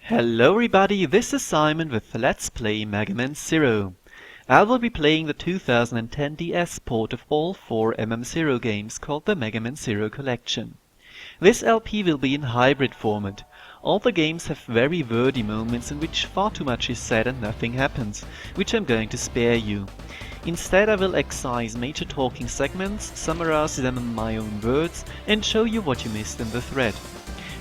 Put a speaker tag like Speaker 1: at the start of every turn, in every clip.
Speaker 1: Hello everybody, this is Simon with Let's Play Mega Man Zero. I will be playing the 2010 DS port of all 4 MM0 games called the Mega Man Zero Collection. This LP will be in hybrid format. All the games have very wordy moments in which far too much is said and nothing happens, which I'm going to spare you. Instead I will excise major talking segments, summarize them in my own words, and show you what you missed in the thread.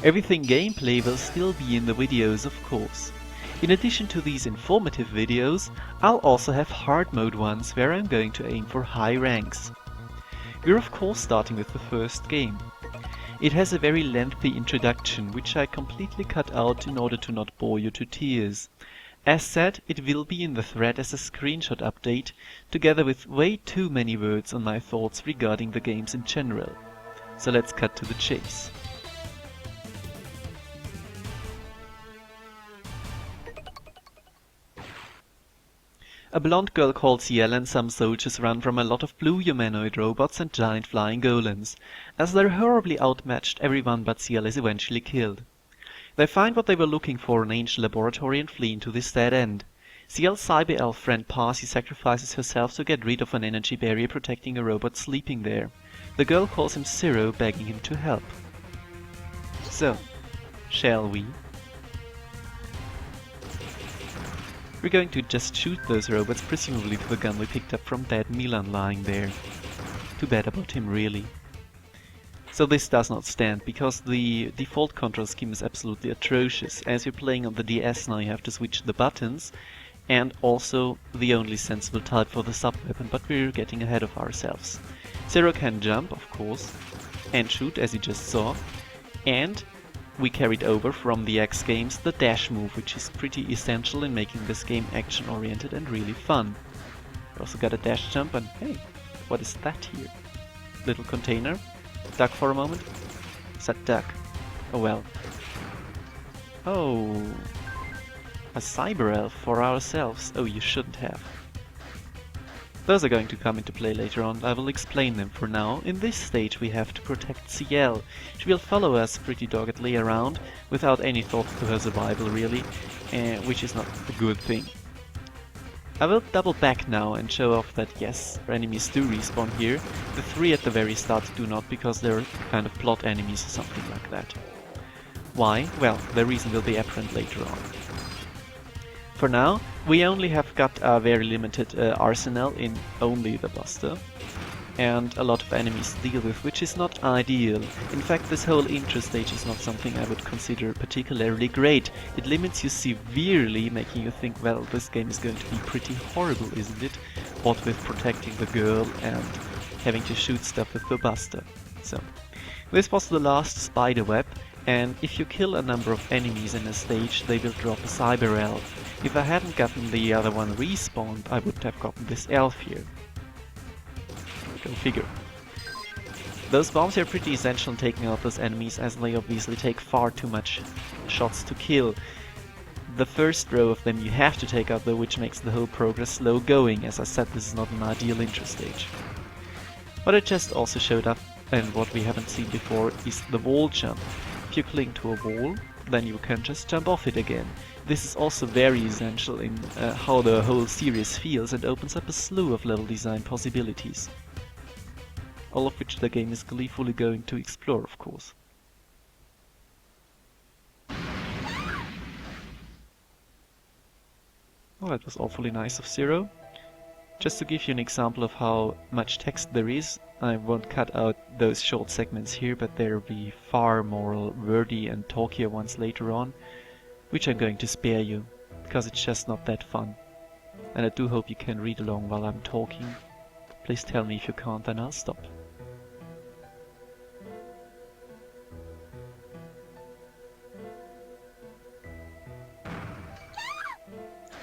Speaker 1: Everything gameplay will still be in the videos, of course. In addition to these informative videos, I'll also have hard mode ones where I'm going to aim for high ranks. We're of course starting with the first game. It has a very lengthy introduction, which I completely cut out in order to not bore you to tears. As said, it will be in the thread as a screenshot update, together with way too many words on my thoughts regarding the games in general. So let's cut to the chase. A blonde girl called Ciel and some soldiers run from a lot of blue humanoid robots and giant flying golems. As they're horribly outmatched, everyone but Ciel is eventually killed. They find what they were looking for in an ancient laboratory and flee into this dead end. Ciel's cyber-elf friend Parsi sacrifices herself to get rid of an energy barrier protecting a robot sleeping there. The girl calls him Zero, begging him to help. So, shall we? We're going to just shoot those robots, presumably with the gun we picked up from dead Milan lying there. Too bad about him, really. So this does not stand, because the default control scheme is absolutely atrocious. As you're playing on the DS now, you have to switch the buttons, and also the only sensible type for the sub-weapon, but we're getting ahead of ourselves. Zero can jump, of course, and shoot, as you just saw, and we carried over from the X games the dash move, which is pretty essential in making this game action-oriented and really fun. We also got a dash jump and hey, what is that here? Little container? Duck for a moment? Is that duck? Oh well. Oh, a cyber elf for ourselves. Oh, you shouldn't have. Those are going to come into play later on. I will explain them for now. In this stage we have to protect Ciel. She will follow us pretty doggedly around, without any thought to her survival really, which is not a good thing. I will double back now and show off that yes, enemies do respawn here. The 3 at the very start do not, because they're kind of plot enemies or something like that. Why? Well, the reason will be apparent later on. For now, we only have got a very limited arsenal in only the Buster, and a lot of enemies to deal with, which is not ideal. In fact, this whole intro stage is not something I would consider particularly great. It limits you severely, making you think, well, this game is going to be pretty horrible, isn't it? What with protecting the girl and having to shoot stuff with the Buster. So, this was the last spider web, and if you kill a number of enemies in a stage, they will drop a cyber elf. If I hadn't gotten the other one respawned, I would have gotten this elf here. Go figure. Those bombs are pretty essential in taking out those enemies, as they obviously take far too much shots to kill. The first row of them you have to take out though, which makes the whole progress slow going. As I said, this is not an ideal intro stage. What I just also showed up, and what we haven't seen before, is the wall jump. If you cling to a wall, then you can just jump off it again. This is also very essential in how the whole series feels, and opens up a slew of level design possibilities. All of which the game is gleefully going to explore, of course. Well, that was awfully nice of Zero. Just to give you an example of how much text there is, I won't cut out those short segments here, but there will be far more wordy and talkier ones later on, which I'm going to spare you, because it's just not that fun. And I do hope you can read along while I'm talking. Please tell me if you can't, then I'll stop.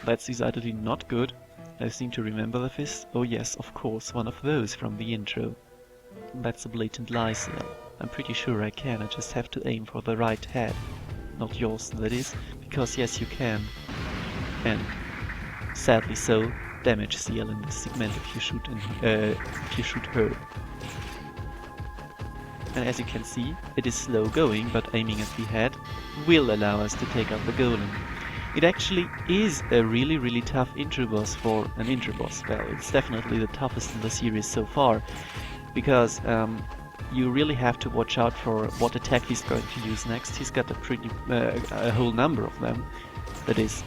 Speaker 1: That's decidedly not good. I seem to remember the fist. Oh yes, of course, one of those from the intro. That's a blatant lie, Ciel. I'm pretty sure I can, I just have to aim for the right head. Not yours, that is, because yes, you can. And sadly so, damage Ciel in this segment if you shoot her. and as you can see, it is slow going, but aiming at the head will allow us to take out the golem. It actually is a really tough intro boss for an intro boss. Well, it's definitely the toughest in the series so far, because you really have to watch out for what attack he's going to use next. He's got a whole number of them. That is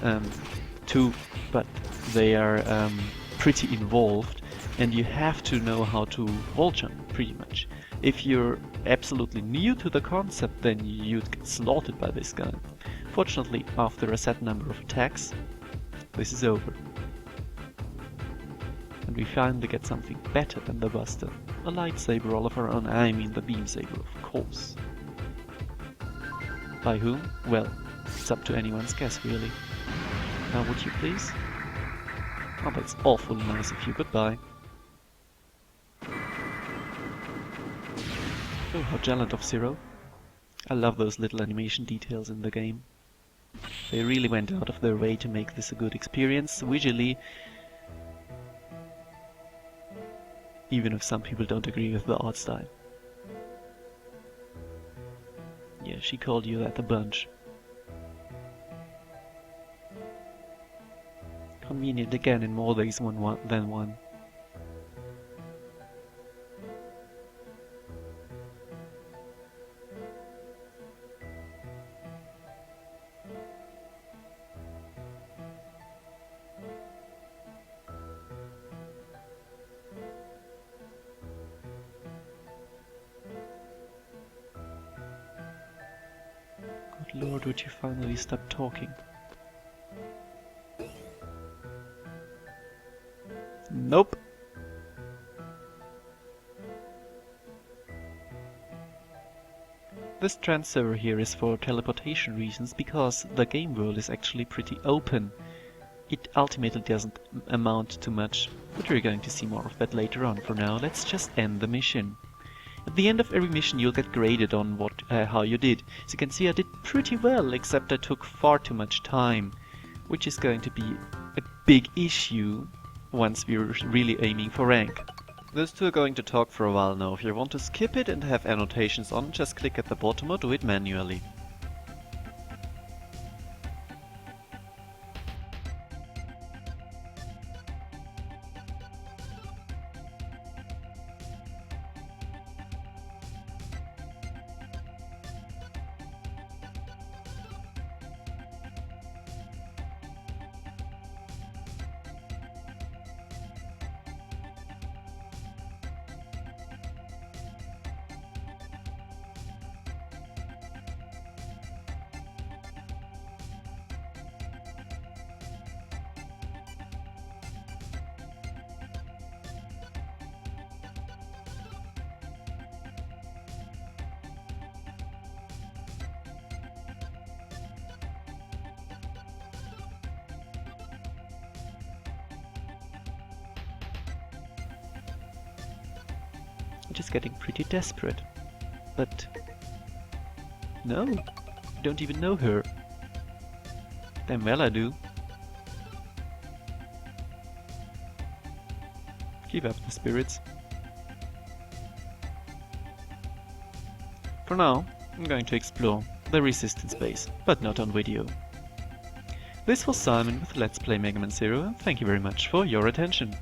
Speaker 1: 2, but they are pretty involved, and you have to know how to wall jump pretty much. If you're absolutely new to the concept, then you'd get slaughtered by this guy. Fortunately, after a set number of attacks, this is over. And we finally get something better than the Buster. A lightsaber all of our own, I mean the beam saber, of course. By whom? Well, it's up to anyone's guess, really. Now would you please? Oh, that's awfully nice of you, goodbye. Oh, how gallant of Zero. I love those little animation details in the game. They really went out of their way to make this a good experience, visually, even if some people don't agree with the art style. Yeah, she called you that a bunch. Convenient again in more ways than one. Good Lord, would you finally stop talking? Nope. This transfer here is for teleportation reasons, because the game world is actually pretty open. It ultimately doesn't amount to much, but we're going to see more of that later on. For now, let's just end the mission. At the end of every mission you'll get graded on how you did. As you can see, I did pretty well, except I took far too much time, which is going to be a big issue once we're really aiming for rank. Those two are going to talk for a while now. If you want to skip it and have annotations on, just click at the bottom or do it manually. I'm just getting pretty desperate. But no, I don't even know her. Damn well I do. Keep up the spirits. For now, I'm going to explore the Resistance base, but not on video. This was Simon with Let's Play Mega Man Zero, and thank you very much for your attention.